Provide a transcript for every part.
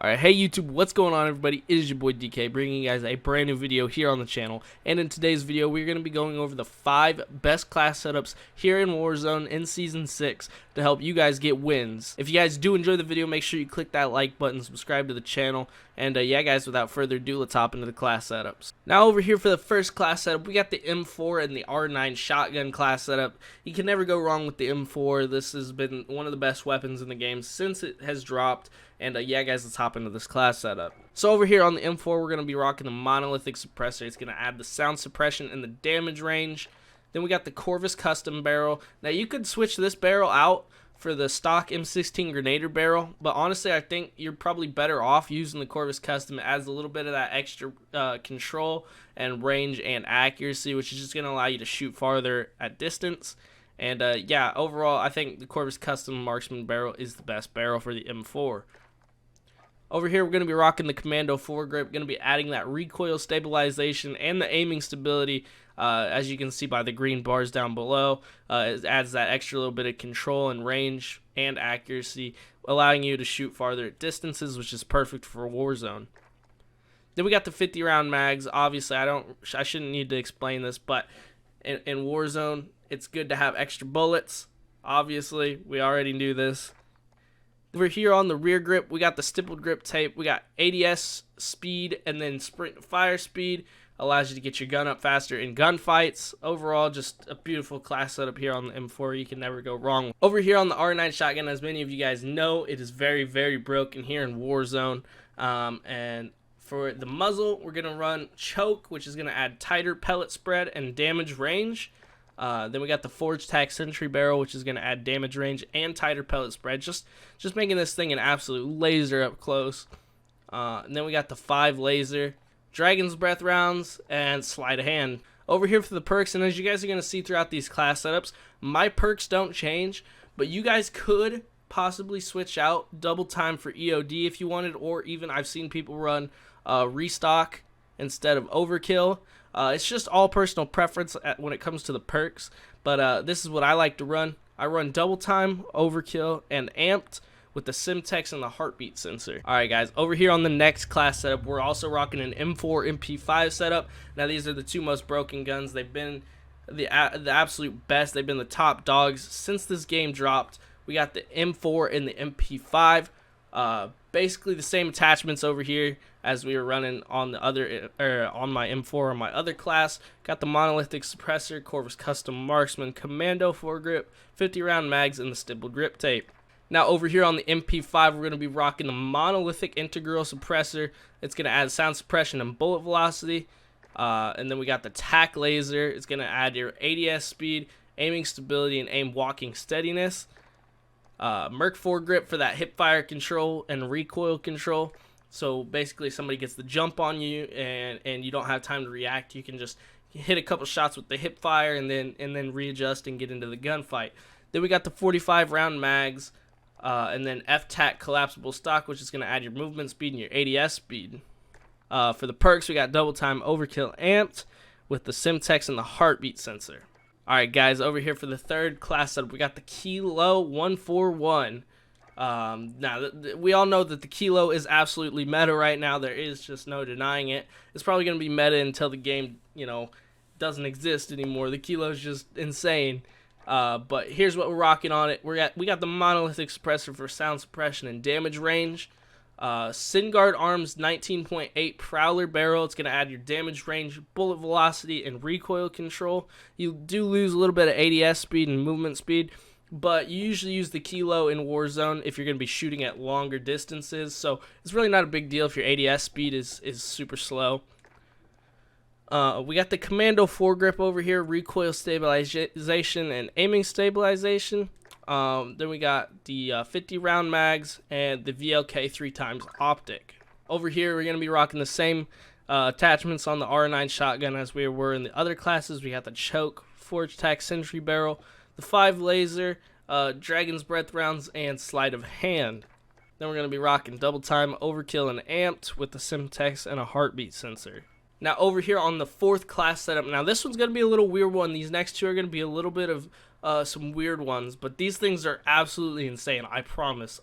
Alright, hey YouTube, what's going on everybody? It is your boy DK bringing you guys a brand new video here on the channel. And in today's video, we're going to be going over the 5 best class setups here in Warzone in Season 6 to help you guys get wins. If you guys do enjoy the video, make sure you click that like button, subscribe to the channel. And yeah guys, without further ado, let's hop into the class setups. Now over here for the first class setup, we got the M4 and the R9 shotgun class setup. You can never go wrong with the M4. This has been one of the best weapons in the game since it has dropped. And yeah guys, let's hop into this class setup. So over here on the M4, we're going to be rocking the monolithic suppressor. It's going to add the sound suppression and the damage range. Then we got the Corvus custom barrel. Now you could switch this barrel out for the stock M16 Grenadier barrel, but honestly I think you're probably better off using the Corvus custom. It adds a little bit of that extra control and range and accuracy, which is just going to allow you to shoot farther at distance. And yeah, overall I think the Corvus custom marksman barrel is the best barrel for the M4. Over here, we're going to be rocking the Commando foregrip, going to be adding that recoil stabilization and the aiming stability, as you can see by the green bars down below. It adds that extra little bit of control and range and accuracy, allowing you to shoot farther at distances, which is perfect for Warzone. Then we got the 50 round mags. Obviously, I shouldn't need to explain this, but in Warzone, it's good to have extra bullets. Obviously, we already knew this. Over here on the rear grip, we got the stippled grip tape. We got ADS speed and then sprint fire speed. Allows you to get your gun up faster in gunfights. Overall, just a beautiful class setup here on the M4. You can never go wrong. Over here on the R9 shotgun, as many of you guys know, it is very, very broken here in Warzone. And for the muzzle, we're going to run choke, which is going to add tighter pellet spread and damage range. Then we got the Forged Tack Sentry Barrel, which is going to add damage range and tighter pellet spread, just making this thing an absolute laser up close. And then we got the 5 laser, Dragon's Breath rounds, and Sleight of Hand. Over here for the perks, and as you guys are going to see throughout these class setups, my perks don't change, but you guys could possibly switch out double time for EOD if you wanted, or even I've seen people run restock instead of overkill. It's just all personal preference when it comes to the perks, but this is what I like to run. I run double time, overkill, and amped with the Simtex and the heartbeat sensor. Alright guys, over here on the next class setup, we're also rocking an M4 MP5 setup. Now these are the 2 most broken guns. They've been the absolute best. They've been the top dogs since this game dropped. We got the M4 and the MP5. Basically the same attachments over here as we were running on the other, on my M4 or my other class. Got the monolithic suppressor, Corvus custom marksman, Commando foregrip, 50 round mags, and the stippled grip tape. Now over here on the MP5, we're going to be rocking the monolithic integral suppressor. It's going to add sound suppression and bullet velocity. And then we got the tack laser. It's going to add your ADS speed, aiming stability, and aim walking steadiness. Merc foregrip for that hip fire control and recoil control. So basically somebody gets the jump on you and you don't have time to react. You can just hit a couple shots with the hip fire and then readjust and get into the gunfight. Then we got the 45 round mags, and then F-Tac collapsible stock, which is going to add your movement speed and your ADS speed. For the perks, we got double time, overkill, amped with the Simtex and the heartbeat sensor. Alright guys, over here for the third class setup, we got the Kilo 141. Now, we all know that the Kilo is absolutely meta right now. There is just no denying it. It's probably going to be meta until the game, doesn't exist anymore. The Kilo is just insane. But here's what we're rocking on it. We got the monolithic suppressor for sound suppression and damage range. Singard Arms 19.8 Prowler barrel. It's going to add your damage range, bullet velocity, and recoil control. You do lose a little bit of ADS speed and movement speed, but you usually use the Kilo in Warzone if you're going to be shooting at longer distances, so it's really not a big deal if your ADS speed is super slow. We got the Commando foregrip over here, recoil stabilization and aiming stabilization. Then we got the 50 round mags and the VLK 3x optic. Over here we're going to be rocking the same attachments on the R9 shotgun as we were in the other classes. We got the choke, Forged Tack Sentry Barrel, the 5 laser, Dragon's Breath rounds, and Sleight of Hand. Then we're going to be rocking double time, overkill, and amped with the Simtex and a heartbeat sensor. Now over here on the 4th class setup, now this one's going to be a little weird one. These next 2 are going to be a little bit of some weird ones, but these things are absolutely insane. I promise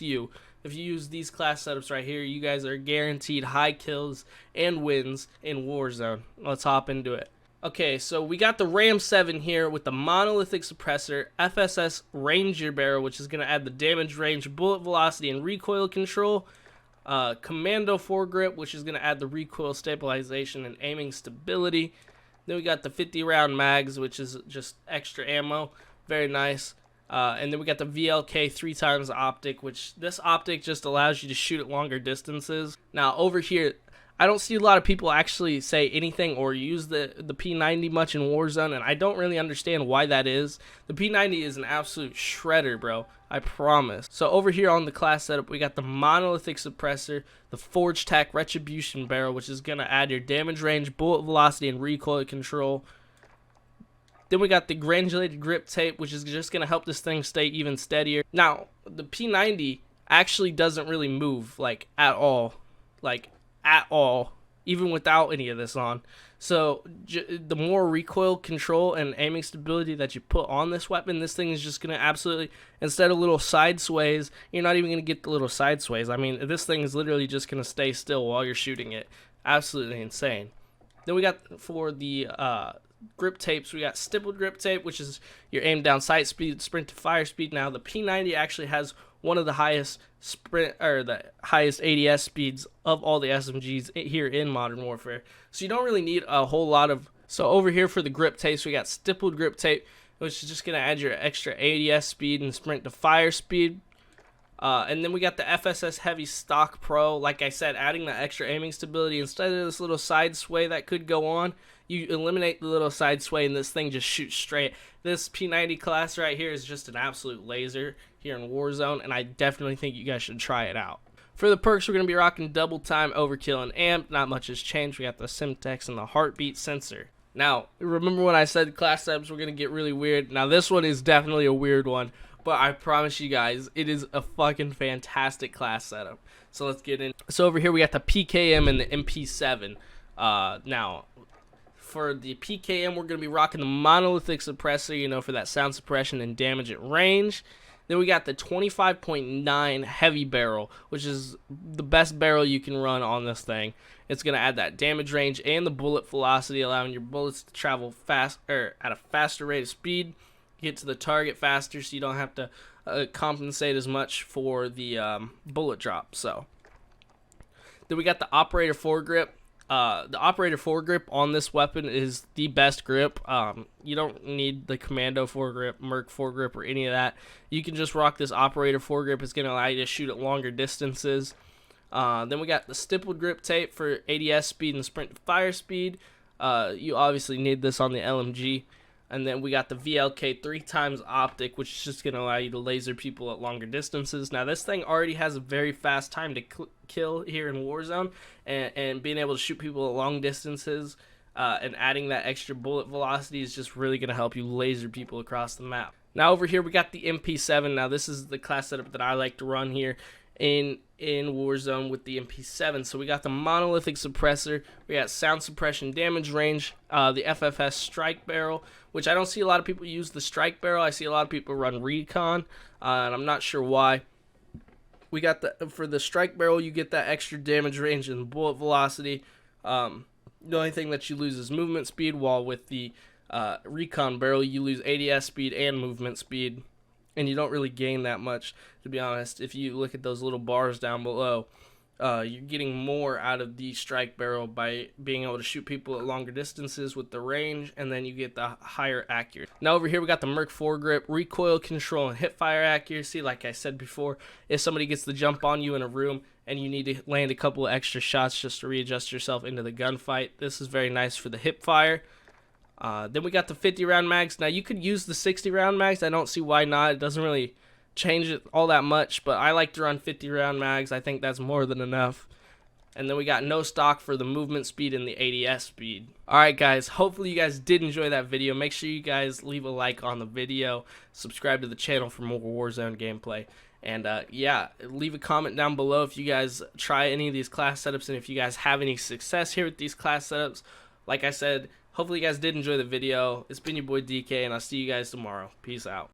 you if you use these class setups right here, you guys are guaranteed high kills and wins in Warzone. Let's hop into it. Okay, so we got the Ram 7 here with the monolithic suppressor, FSS Ranger barrel, which is going to add the damage range, bullet velocity, and recoil control. Commando foregrip, which is going to add the recoil stabilization and aiming stability. Then we got the 50 round mags, which is just extra ammo. Very nice. And then we got the VLK 3x optic, which this optic just allows you to shoot at longer distances. Now over here, I don't see a lot of people actually say anything or use the P90 much in Warzone, and I don't really understand why that is. The P90 is an absolute shredder, bro. I promise. So over here on the class setup, we got the monolithic suppressor, the Forge Tac Retribution barrel, which is going to add your damage range, bullet velocity, and recoil control. Then we got the granulated grip tape, which is just going to help this thing stay even steadier. Now, the P90 actually doesn't really move, like, at all. Like, at all, even without any of this on. So the more recoil control and aiming stability that you put on this weapon, this thing is just going to absolutely, instead of little side sways, you're not even going to get the little side sways. I mean, this thing is literally just going to stay still while you're shooting it. Absolutely insane. Then we got for the grip tapes, we got stippled grip tape, which is your aim down sight speed, sprint to fire speed. Now the P90 actually has one of the highest the highest ADS speeds of all the SMGs here in Modern Warfare. So you don't really need a whole lot of. So over here for the grip tapes, we got stippled grip tape, which is just gonna add your extra ADS speed and sprint to fire speed. And then we got the FSS Heavy Stock Pro. Like I said, adding that extra aiming stability. Instead of this little side sway that could go on, you eliminate the little side sway and this thing just shoots straight. This P90 class right here is just an absolute laser here in Warzone, and I definitely think you guys should try it out. For the perks, we're going to be rocking double time, overkill, and amp. Not much has changed. We got the Simtex and the heartbeat sensor. Now, remember when I said class setups were going to get really weird? Now, this one is definitely a weird one, but I promise you guys, it is a fucking fantastic class setup. So let's get in. So over here, we got the PKM and the MP7. Now, for the PKM, we're going to be rocking the monolithic suppressor, you know, for that sound suppression and damage at range. Then we got the 25.9 heavy barrel, which is the best barrel you can run on this thing. It's going to add that damage range and the bullet velocity, allowing your bullets to travel fast or at a faster rate of speed, get to the target faster, so you don't have to compensate as much for the bullet drop. So then we got the operator foregrip. The operator foregrip on this weapon is the best grip. You don't need the commando foregrip, merc foregrip, or any of that. You can just rock this operator foregrip. It's going to allow you to shoot at longer distances. Then we got the stippled grip tape for ADS speed and sprint to fire speed. You obviously need this on the LMG. And then we got the VLK 3x optic, which is just going to allow you to laser people at longer distances. Now, this thing already has a very fast time to kill here in Warzone, and being able to shoot people at long distances and adding that extra bullet velocity is just really going to help you laser people across the map. Now, over here, we got the MP7. Now, this is the class setup that I like to run here in Warzone with the MP7. So we got the monolithic suppressor, we got sound suppression, damage range, the FFS strike barrel, which I don't see a lot of people use the strike barrel. I see a lot of people run recon, and I'm not sure why. We got for the strike barrel, you get that extra damage range and bullet velocity. The only thing that you lose is movement speed, while with the recon barrel, you lose ADS speed and movement speed. And you don't really gain that much, to be honest. If you look at those little bars down below, you're getting more out of the strike barrel by being able to shoot people at longer distances with the range, and then you get the higher accuracy. Now over here we got the Merc foregrip, recoil control, and hip fire accuracy. Like I said before, if somebody gets the jump on you in a room and you need to land a couple of extra shots just to readjust yourself into the gunfight, this is very nice for the hip fire. Then we got the 50 round mags. Now you could use the 60 round mags. I don't see why not. It doesn't really change it all that much, but I like to run 50 round mags. I think that's more than enough. And then we got no stock for the movement speed and the ADS speed. Alright guys, hopefully you guys did enjoy that video. Make sure you guys leave a like on the video, subscribe to the channel for more Warzone gameplay. And yeah, leave a comment down below if you guys try any of these class setups and if you guys have any success here with these class setups. Like I said, hopefully you guys did enjoy the video. It's been your boy DK, and I'll see you guys tomorrow. Peace out.